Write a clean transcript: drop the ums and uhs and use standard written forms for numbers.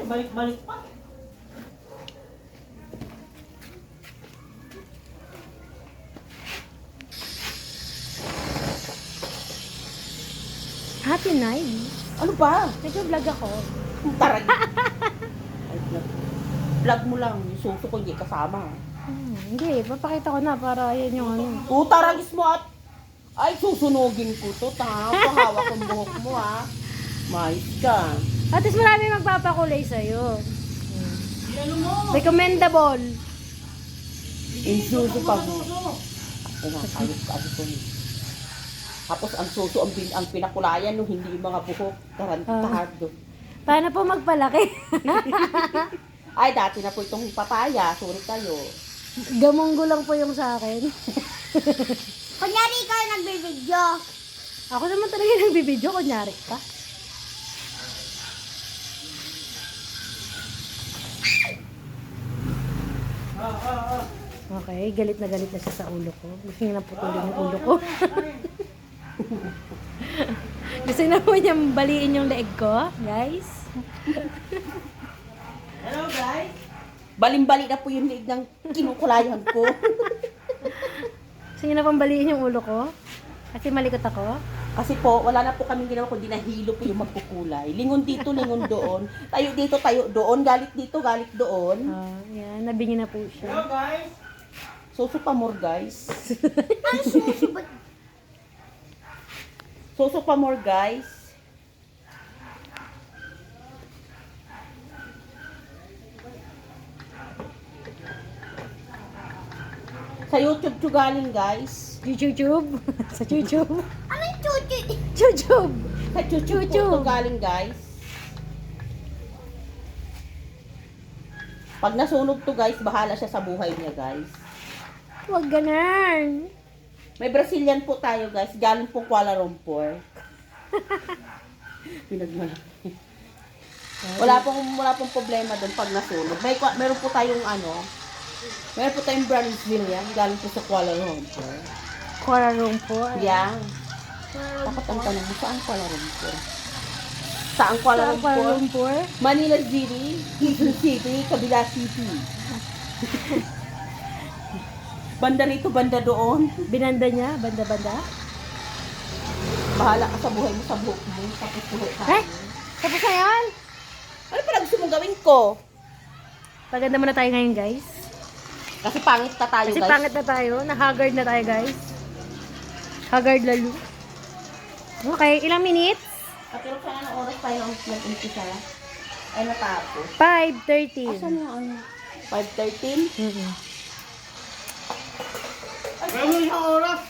Balik-balik pa. Happy night. Ano ba? Nag-vlog ako. Tarag. Ay, vlog mo lang. Yung suso ko hindi kasama. Hindi, papakita ko na para yan yung ano. Taragis mo at... Ay, susunugin ko to. Pahawak ang buhok mo ha. Mais ka. At least marami magpapakulay sa'yo. Ano mo? Recommendable. Yung suso pa mo. Ako nga, ayos ka ko. Tapos ang suso, ang pinakulayan, no, hindi yung mga buhok. Tarantado. Paano po magpalaki? Ay, dati na po itong papaya. Sorry kayo. Gamunggo lang po yung sa akin. Kunyari ikaw nagbibideo. Ako naman talaga nagbibideo, kunyari ka. Okay, galit na siya sa ulo ko. Gusto niya na putulin yung ulo ko. Gusto na po niya baliin yung leeg ko, guys. Hello guys. Baling-bali na po yung liig ng kinukulayan ko. Gusto niya na pong baliin yung ulo ko. Kasi malikot ako. Kasi po, wala na po kaming ginawa kundi nahilo po yung magkukulay. Lingon dito, lingon doon. Tayo dito, tayo doon. Galit dito, galit doon. Yan, nabingi na po siya. Hello guys. Suso pa more guys. Ano susunod? Suso pa more guys. Sa YouTube to galing guys. YouTube? Sa YouTube? Ano yung chuchi? YouTube! Sa YouTube po YouTube. to galing guys. Pag nasunog to guys, bahala siya sa buhay niya guys. Huwag ganun. May Brazilian po tayo guys, galing po Kuala Lumpur. Pinagmalaki. Wala pong problema doon pag nasunog. Meron po tayong meron po tayong Brazilian, galing po sa Kuala Lumpur. Kuala Lumpur. Yeah. Dapat ang tanong mo, saan Kuala Lumpur? Saan Kuala Sa Kuala Lumpur? Lumpur? Manila City, Quezon City, Kabila City. Banda rito, banda doon. Binanda niya? Banda-banda? Bahala ka sa buhay mo, sa buhok mo, tapos buhok ka. Eh? Tapos na yan? Ano pala gusto mong gawin ko? Paganda muna tayo ngayon, guys. Kasi pangit ka tayo, Kasi guys. pangit na tayo. Na-haggard na tayo, guys. Haggard lalo. Okay, ilang minutes? Pero sa anong oras tayo ang nag-umpisa? Ay, natapos. 5:30. Asan yung ano? 5:13? Mm-hmm. Ay, ano yung oras?